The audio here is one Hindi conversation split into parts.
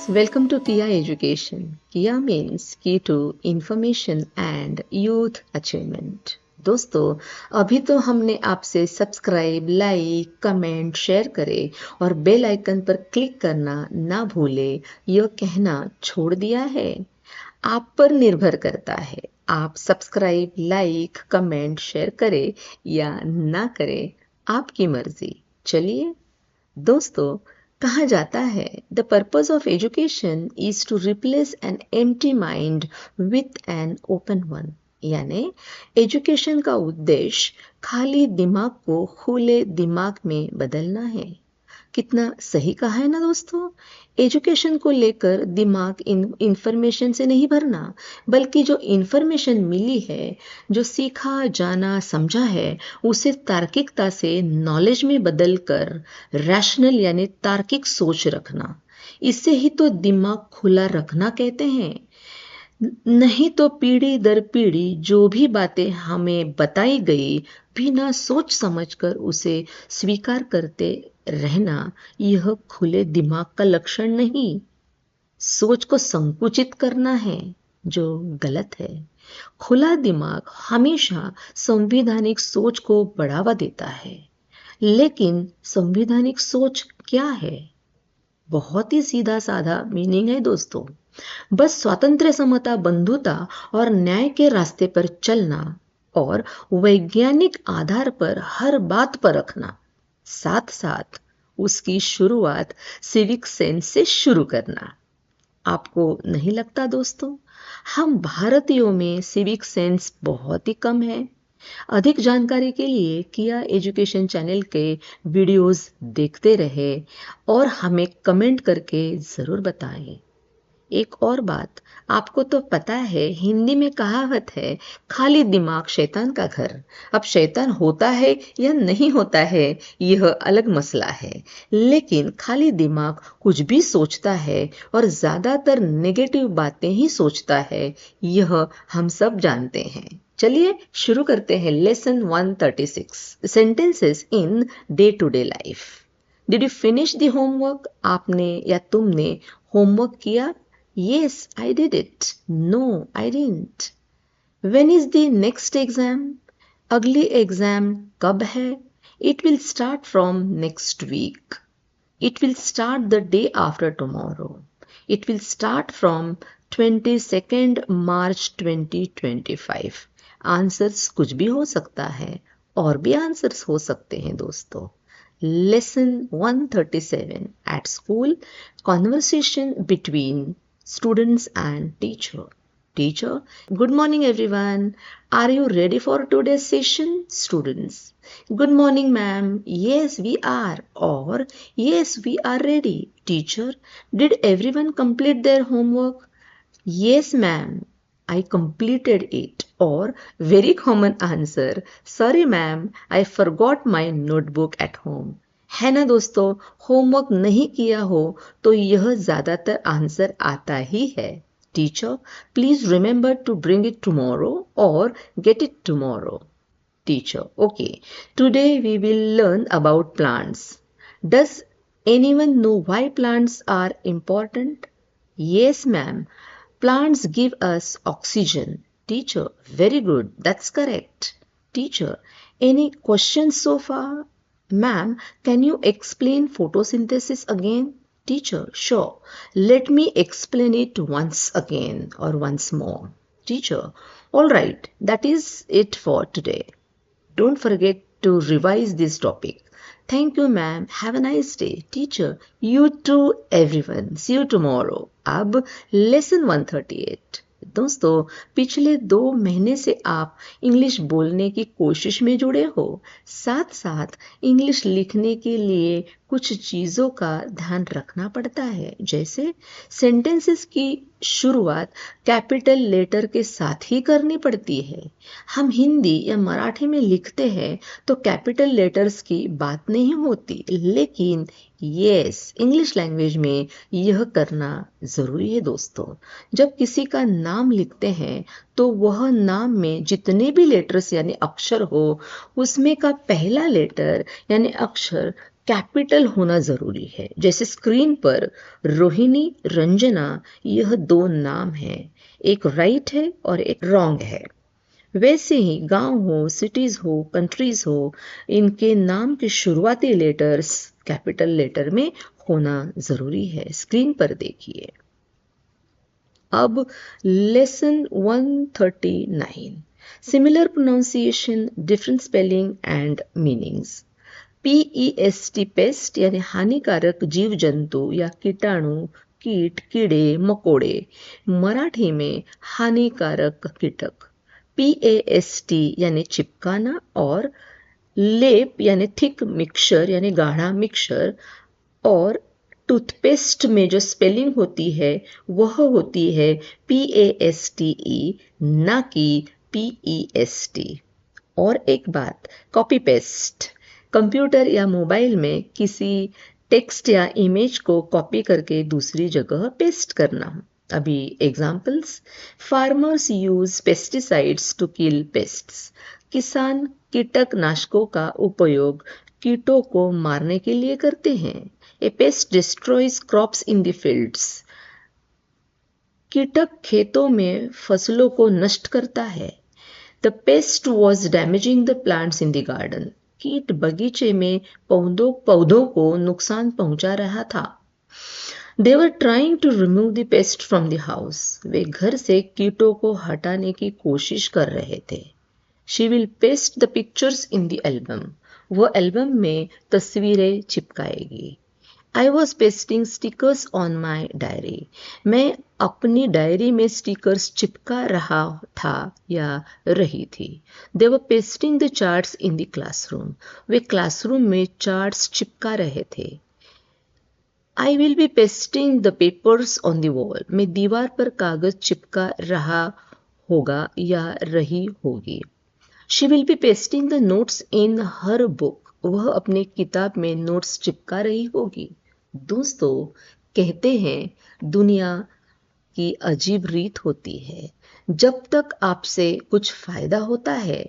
Welcome to Kia Education. Kia means Key to Information and Youth Achievement. दोस्तों, अभी तो हमने आपसे सब्सक्राइब, लाइक, कमेंट, शेयर करें और बेल आइकन पर क्लिक करना ना भूलें, यह कहना छोड़ दिया है। आप पर निर्भर करता है, आप सब्सक्राइब, लाइक, कमेंट, शेयर करें या ना करें, आपकी मर्जी। चलिए दोस्तों, कहा जाता है the purpose of education is to replace an empty mind with an open one. यानी एजुकेशन का उद्देश्य खाली दिमाग को खुले दिमाग में बदलना है। कितना सही कहा है ना दोस्तों। एजुकेशन को लेकर दिमाग इंफॉर्मेशन से नहीं भरना, बल्कि जो इंफॉर्मेशन मिली है, जो सीखा जाना समझा है, उसे तार्किकता से नॉलेज में बदलकर रैशनल यानी तार्किक सोच रखना। इससे ही तो दिमाग खुला रखना कहते हैं। नहीं तो पीढ़ी दर पीढ़ी जो भी बातें हमें बताई गई, बिना सोच समझकर उसे स्वीकार करते रहना, यह खुले दिमाग का लक्षण नहीं, सोच को संकुचित करना है, जो गलत है। खुला दिमाग हमेशा संवैधानिक सोच को बढ़ावा देता है। लेकिन संवैधानिक सोच क्या है? बहुत ही सीधा साधा मीनिंग है दोस्तों। बस स्वातंत्र्य, समता, बंधुता और न्याय के रास्ते पर चलना और वैज्ञानिक आधार पर हर बात पर रखना। साथ साथ उसकी शुरुआत सिविक सेंस से शुरू करना। आपको नहीं लगता दोस्तों, हम भारतीयों में सिविक सेंस बहुत ही कम है? अधिक जानकारी के लिए किया एजुकेशन चैनल के वीडियोस देखते रहे और हमें कमेंट करके ज़रूर बताएं। एक और बात, आपको तो पता है हिंदी में कहावत है, खाली दिमाग शैतान का घर। अब शैतान होता है या नहीं होता है, यह अलग मसला है, लेकिन खाली दिमाग कुछ भी सोचता है और ज़्यादातर नेगेटिव बातें ही सोचता है, यह हम सब जानते हैं। चलिए शुरू करते हैं lesson 136, sentences in day to day life. Did you finish the homework? आपने या तुमने होमवर्क किया? Yes, I did it. No, I didn't. When is the next exam? अगली एग्जाम कब है? It will start from next week. It will start the day after tomorrow. It will start from 22nd March 2025. Answers कुछ भी हो सकता है और भी आंसर्स हो सकते हैं दोस्तों। Lesson 137 at school, conversation between students and teacher. Teacher, good morning everyone. Are you ready for today's session? Students, good morning ma'am. Yes, we are. Or yes, we are ready. Teacher, did everyone complete their homework? Yes ma'am, I completed it. Or very common answer, sorry ma'am, I forgot my notebook at home. है ना दोस्तों, होमवर्क नहीं किया हो तो यह ज्यादातर आंसर आता ही है। Teacher, please remember to bring it tomorrow और get it tomorrow. Teacher, okay, today we will learn about plants. Does anyone know why plants are important? Yes ma'am, plants give us oxygen. Teacher, very good, that's correct. Teacher, any questions so far? Ma'am, can you explain photosynthesis again? Teacher, sure. Let me explain it once again or once more. Teacher, all right, that is it for today. Don't forget to revise this topic. Thank you ma'am. Have a nice day. Teacher, you too everyone. See you tomorrow. अब लेसन 138। दोस्तों, पिछले 2 महीने से आप इंग्लिश बोलने की कोशिश में जुड़े हो, साथ साथ इंग्लिश लिखने के लिए कुछ चीज़ों का ध्यान रखना पड़ता है। जैसे सेंटेंसेस की शुरुआत कैपिटल लेटर के साथ ही करनी पड़ती है। हम हिंदी या मराठी में लिखते हैं तो कैपिटल लेटर्स की बात नहीं होती, लेकिन यस, इंग्लिश लैंग्वेज में यह करना ज़रूरी है दोस्तों। जब किसी का नाम लिखते हैं तो वह नाम में जितने भी लेटर्स यानी अक्षर हो, उसमें का पहला लेटर यानी अक्षर कैपिटल होना जरूरी है। जैसे स्क्रीन पर रोहिणी, रंजना, यह दो नाम हैं, एक राइट है और एक रॉन्ग है। वैसे ही गांव हो, सिटीज हो, कंट्रीज हो, इनके नाम के शुरुआती लेटर्स कैपिटल लेटर में होना जरूरी है। स्क्रीन पर देखिए। अब lesson 139, similar pronunciation, different spelling and meanings. PEST paste यानी हानिकारक जीव जंतु या कीटाणु, कीट, कीड़े, मकोड़े, मराठी में हानिकारक कीटक। PAST यानी चिपकाना, और लेप यानी थिक मिक्सचर यानी गाढ़ा मिक्सचर। और टूथपेस्ट में जो स्पेलिंग होती है वह होती है PASTE, ना कि PEST। और एक बात, कॉपी पेस्ट, कंप्यूटर या मोबाइल में किसी टेक्स्ट या इमेज को कॉपी करके दूसरी जगह पेस्ट करना। अभी examples, farmers use pesticides to kill pests, किसान कीटकनाशकों का उपयोग कीटों को मारने के लिए करते हैं। A pest destroys crops in the fields, कीटक खेतों में फसलों को नष्ट करता है। The pest was damaging the plants in the garden, कीट बगीचे में पौधों को नुकसान पहुंचा रहा था। They were trying to remove the pest from the house, वे घर से कीटों को हटाने की कोशिश कर रहे थे। She will paste the pictures in the album, वो एल्बम में तस्वीरें चिपकाएगी। I was pasting stickers on my diary, मैं अपनी डायरी में स्टिकर्स चिपका रहा था या रही थी। They were pasting the charts in the classroom, वे क्लासरूम में चार्ट्स चिपका रहे थे। I will be pasting the papers on the wall, मैं दीवार पर कागज चिपका रहा होगा या रही होगी। She will be pasting the notes in her book, वह अपनी किताब में नोट्स चिपका रही होगी। दोस्तों, कहते हैं दुनिया की अजीब रीत होती है, जब तक आपसे कुछ फायदा होता है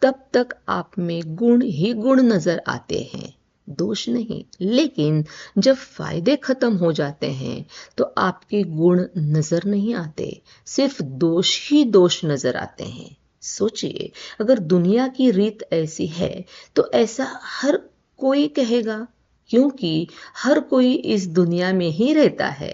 तब तक आप में गुण ही गुण नजर आते हैं, दोष नहीं। लेकिन जब फायदे खत्म हो जाते हैं तो आपके गुण नजर नहीं आते, सिर्फ दोष ही दोष नजर आते हैं। सोचिए, अगर दुनिया की रीत ऐसी है तो ऐसा हर कोई कहेगा, क्योंकि हर कोई इस दुनिया में ही रहता है।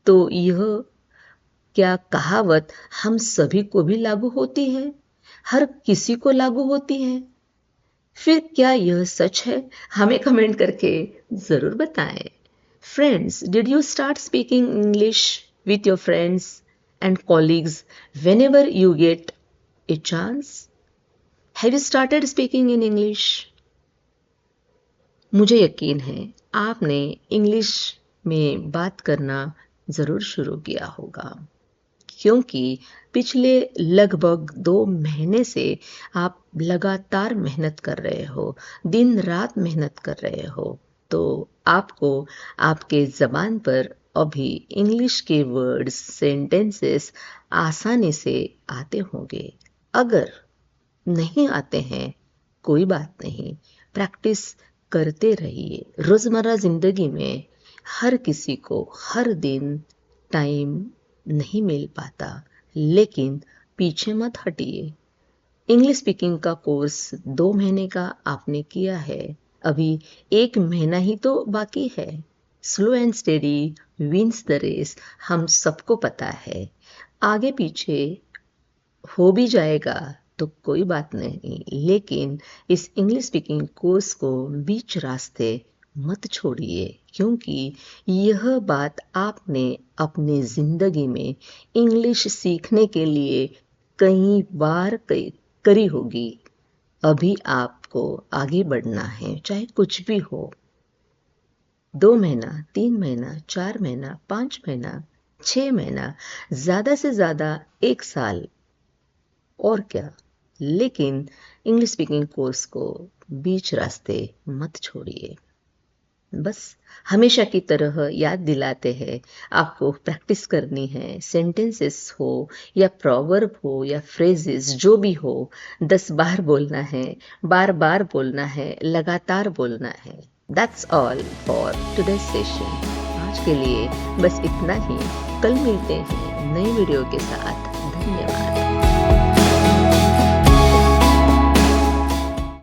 तो यह क्या कहावत हम सभी को भी लागू होती है, हर किसी को लागू होती है? फिर क्या यह सच है? हमें कमेंट करके जरूर बताएं। Friends, did you start speaking English with your friends and colleagues whenever you get a chance? Have you started speaking in English? मुझे यकीन है आपने इंग्लिश में बात करना जरूर शुरू किया होगा, क्योंकि पिछले लगभग 2 महीने से आप लगातार मेहनत कर रहे हो, दिन रात मेहनत कर रहे हो। तो आपको आपके ज़बान पर अभी इंग्लिश के वर्ड्स, सेंटेंसेस आसानी से आते होंगे। अगर नहीं आते हैं, कोई बात नहीं, प्रैक्टिस करते रहिए। रोज़मर्रा ज़िंदगी में हर किसी को हर दिन टाइम नहीं मिल पाता, लेकिन पीछे मत हटिए। इंग्लिश स्पीकिंग का कोर्स 2 महीने का आपने किया है, अभी 1 महीना ही तो बाकी है। Slow and steady wins the race, हम सबको पता है। आगे पीछे हो भी जाएगा तो कोई बात नहीं, लेकिन इस इंग्लिश स्पीकिंग कोर्स को बीच रास्ते मत छोड़िए, क्योंकि यह बात आपने अपनी जिंदगी में इंग्लिश सीखने के लिए कई बार करी होगी। अभी आपको आगे बढ़ना है, चाहे कुछ भी हो। 2 महीना, 3 महीना, 4 महीना, 5 महीना, 6 महीना, ज्यादा से ज्यादा 1 साल, और क्या। लेकिन इंग्लिश स्पीकिंग कोर्स को बीच रास्ते मत छोड़िए। बस हमेशा की तरह याद दिलाते हैं, आपको प्रैक्टिस करनी है। सेंटेंसेस हो या प्रोवर्ब हो या फ्रेजेस, जो भी हो, 10 बार बोलना है, बार बार बोलना है, लगातार बोलना है। That's all for today session. आज के लिए बस इतना ही। कल मिलते हैं नई वीडियो के साथ। धन्यवाद।